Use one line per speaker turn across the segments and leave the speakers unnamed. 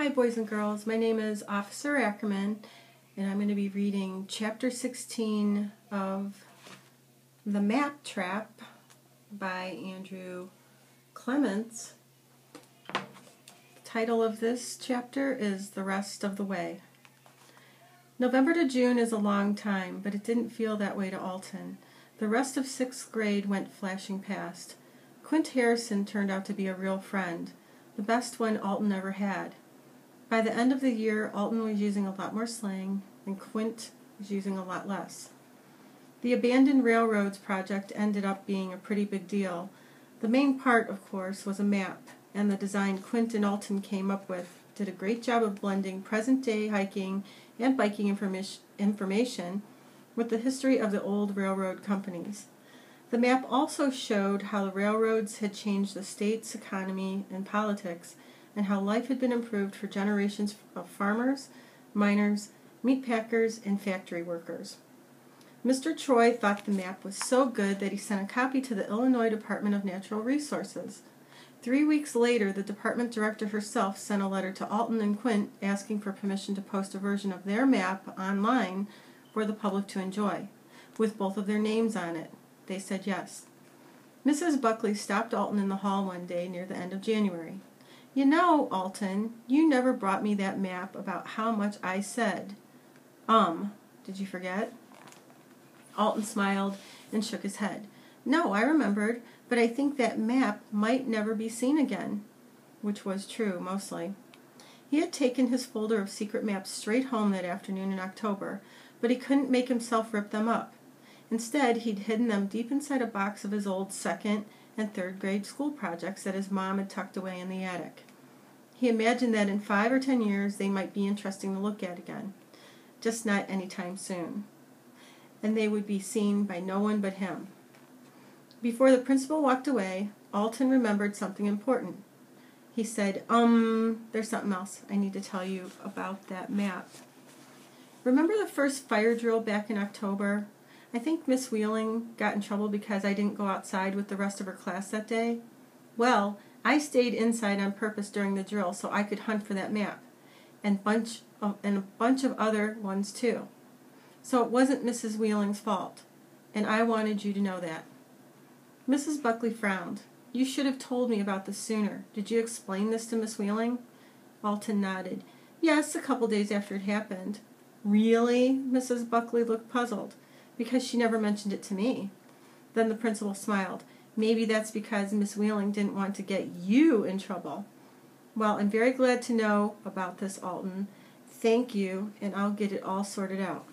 Hi boys and girls, my name is Officer Ackerman and I'm going to be reading Chapter 16 of The Map Trap by Andrew Clements. The title of this chapter is The Rest of the Way. November to June is a long time, but it didn't feel that way to Alton. The rest of 6th grade went flashing past. Quint Harrison turned out to be a real friend, the best one Alton ever had. By the end of the year, Alton was using a lot more slang, and Quint was using a lot less. The abandoned railroads project ended up being a pretty big deal. The main part, of course, was a map, and the design Quint and Alton came up with did a great job of blending present-day hiking and biking information with the history of the old railroad companies. The map also showed how the railroads had changed the state's economy and politics, and how life had been improved for generations of farmers, miners, meat packers, and factory workers. Mr. Troy thought the map was so good that he sent a copy to the Illinois Department of Natural Resources. 3 weeks later, the department director herself sent a letter to Alton and Quint asking for permission to post a version of their map online for the public to enjoy, with both of their names on it. They said yes. Mrs. Buckley stopped Alton in the hall one day near the end of January. "You know, Alton, you never brought me that map about how much I said." Did you forget?" Alton smiled and shook his head. "No, I remembered, but I think that map might never be seen again," which was true, mostly. He had taken his folder of secret maps straight home that afternoon in October, but he couldn't make himself rip them up. Instead, he'd hidden them deep inside a box of his old 2nd and 3rd grade school projects that his mom had tucked away in the attic. He imagined that in 5 or 10 years they might be interesting to look at again, just not anytime soon. And they would be seen by no one but him. Before the principal walked away, Alton remembered something important. He said, there's something else I need to tell you about that map. Remember the first fire drill back in October? I think Miss Wheeling got in trouble because I didn't go outside with the rest of her class that day. Well, I stayed inside on purpose during the drill so I could hunt for that map, and a bunch of other ones too. So it wasn't Mrs. Wheeling's fault, and I wanted you to know that." Mrs. Buckley frowned. "You should have told me about this sooner. Did you explain this to Miss Wheeling?" Alton nodded. "Yes, a couple days after it happened." "Really?" Mrs. Buckley looked puzzled. "Because she never mentioned it to me." Then the principal smiled. "Maybe that's because Miss Wheeling didn't want to get you in trouble." "Well, I'm very glad to know about this, Alton. Thank you, and I'll get it all sorted out."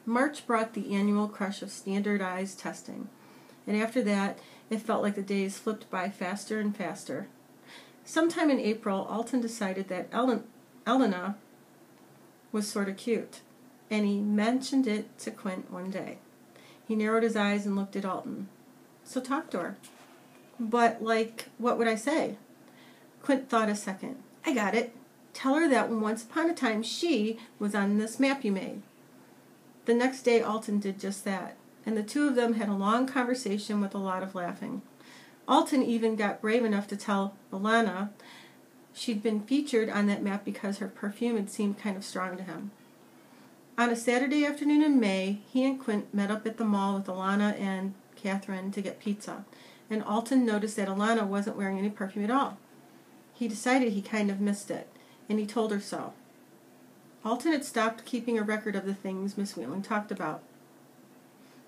March brought the annual crush of standardized testing, and after that, it felt like the days flipped by faster and faster. Sometime in April, Alton decided that Elena was sort of cute, and he mentioned it to Quint one day. He narrowed his eyes and looked at Alton. "So talk to her." "But, what would I say?" Quint thought a second. "I got it. Tell her that once upon a time she was on this map you made." The next day Alton did just that, and the two of them had a long conversation with a lot of laughing. Alton even got brave enough to tell Elena she'd been featured on that map because her perfume had seemed kind of strong to him. On a Saturday afternoon in May, he and Quint met up at the mall with Alana and Catherine to get pizza, and Alton noticed that Alana wasn't wearing any perfume at all. He decided he kind of missed it, and he told her so. Alton had stopped keeping a record of the things Miss Wheeling talked about.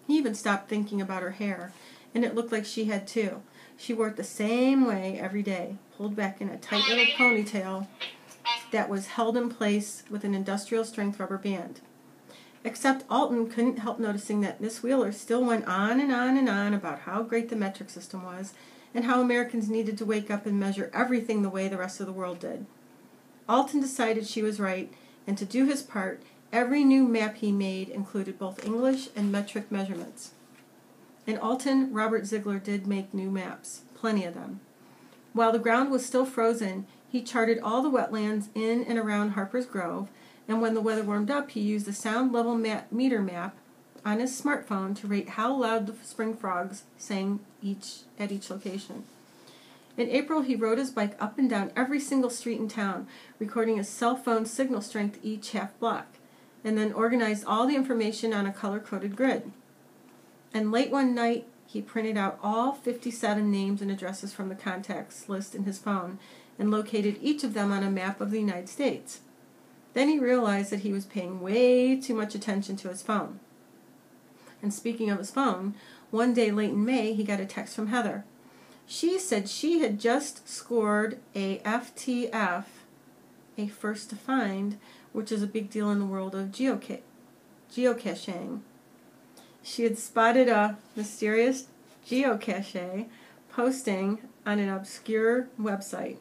He even stopped thinking about her hair, and it looked like she had too. She wore it the same way every day, pulled back in a tight little ponytail that was held in place with an industrial-strength rubber band. Except Alton couldn't help noticing that Miss Wheeler still went on and on and on about how great the metric system was, and how Americans needed to wake up and measure everything the way the rest of the world did. Alton decided she was right, and to do his part, every new map he made included both English and metric measurements. And Alton, Robert Ziegler did make new maps, plenty of them. While the ground was still frozen, he charted all the wetlands in and around Harper's Grove, and when the weather warmed up, he used the sound level meter map on his smartphone to rate how loud the spring frogs sang at each location. In April, he rode his bike up and down every single street in town, recording his cell phone signal strength each half block, and then organized all the information on a color-coded grid. And late one night, he printed out all 57 names and addresses from the contacts list in his phone and located each of them on a map of the United States. Then he realized that he was paying way too much attention to his phone. And speaking of his phone, one day late in May, he got a text from Heather. She said she had just scored a FTF, a first to find, which is a big deal in the world of geocaching. She had spotted a mysterious geocache posting on an obscure website,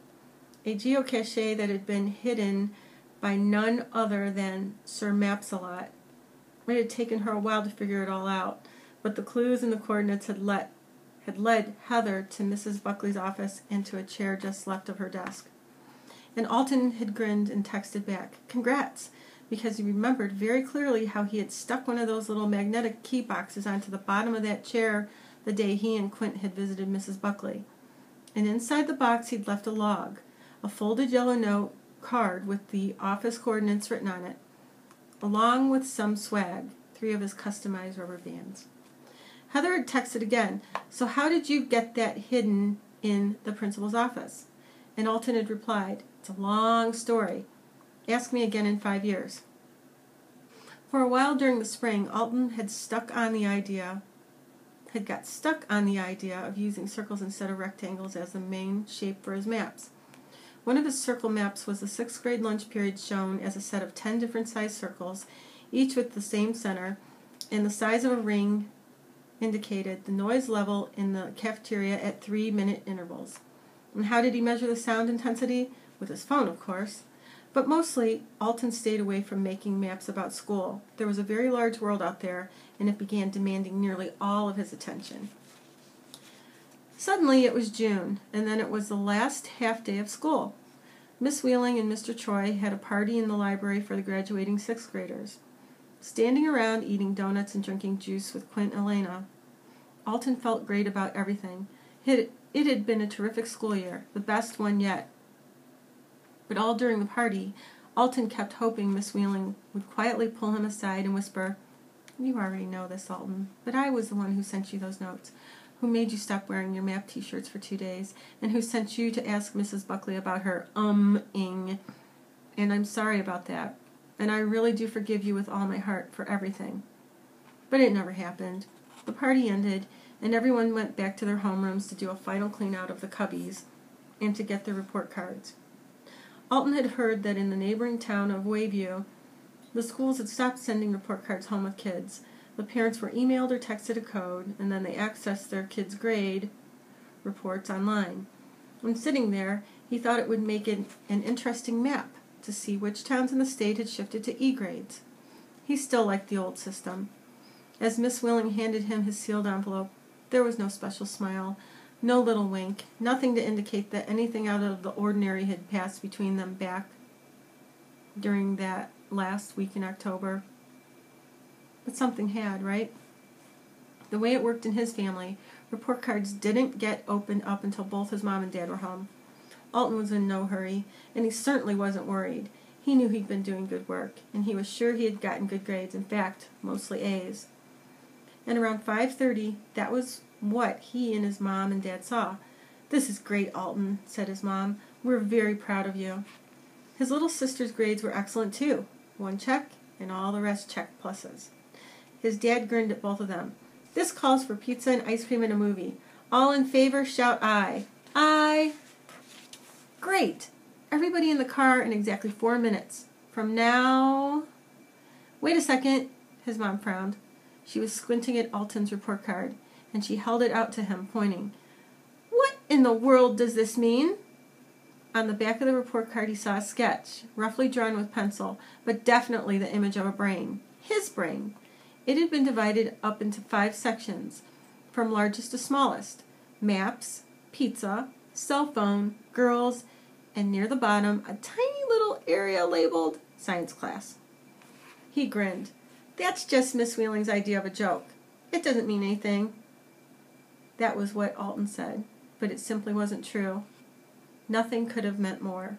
a geocache that had been hidden by none other than Sir Maps-a-Lot. It had taken her a while to figure it all out, but the clues and the coordinates had led Heather to Mrs. Buckley's office and to a chair just left of her desk. And Alton had grinned and texted back, "Congrats," because he remembered very clearly how he had stuck one of those little magnetic key boxes onto the bottom of that chair the day he and Quint had visited Mrs. Buckley. And inside the box he'd left a log, a folded yellow note card with the office coordinates written on it, along with some swag, 3 of his customized rubber bands. Heather had texted again, "So how did you get that hidden in the principal's office?" And Alton had replied, "It's a long story. Ask me again in 5 years." For a while during the spring, Alton had got stuck on the idea of using circles instead of rectangles as the main shape for his maps. One of his circle maps was the 6th grade lunch period shown as a set of 10 different sized circles, each with the same center, and the size of a ring indicated the noise level in the cafeteria at 3-minute intervals. And how did he measure the sound intensity? With his phone, of course. But mostly, Alton stayed away from making maps about school. There was a very large world out there, and it began demanding nearly all of his attention. Suddenly it was June, and then it was the last half day of school. Miss Wheeling and Mr. Troy had a party in the library for the graduating 6th graders. Standing around eating donuts and drinking juice with Quint and Elena, Alton felt great about everything. It had been a terrific school year, the best one yet. But all during the party, Alton kept hoping Miss Wheeling would quietly pull him aside and whisper, "You already know this, Alton, but I was the one who sent you those notes, who made you stop wearing your map t-shirts for 2 days, and who sent you to ask Mrs. Buckley about her ing, and I'm sorry about that, and I really do forgive you with all my heart for everything." But it never happened. The party ended, and everyone went back to their homerooms to do a final clean-out of the cubbies and to get their report cards. Alton had heard that in the neighboring town of Wayview, the schools had stopped sending report cards home with kids. The parents were emailed or texted a code, and then they accessed their kids' grade reports online. When sitting there, he thought it would make it an interesting map to see which towns in the state had shifted to E grades. He still liked the old system. As Miss Wheeling handed him his sealed envelope, there was no special smile, no little wink, nothing to indicate that anything out of the ordinary had passed between them back during that last week in October. But something had, right? The way it worked in his family, report cards didn't get opened up until both his mom and dad were home. Alton was in no hurry, and he certainly wasn't worried. He knew he'd been doing good work, and he was sure he had gotten good grades, in fact, mostly A's. And around 5:30, that was what he and his mom and dad saw. "This is great, Alton," said his mom. "We're very proud of you." His little sister's grades were excellent, too. 1 check, and all the rest check pluses. His dad grinned at both of them. "This calls for pizza and ice cream and a movie. All in favor, shout aye." "Aye." "Great. Everybody in the car in exactly 4 minutes. From now..." "Wait a second," his mom frowned. She was squinting at Alton's report card, and she held it out to him, pointing. "What in the world does this mean?" On the back of the report card he saw a sketch, roughly drawn with pencil, but definitely the image of a brain. His brain. It had been divided up into 5 sections, from largest to smallest: maps, pizza, cell phone, girls, and near the bottom, a tiny little area labeled science class. He grinned. "That's just Miss Wheeling's idea of a joke. It doesn't mean anything." That was what Alton said. but it simply wasn't true. Nothing could have meant more.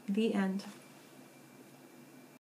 The end.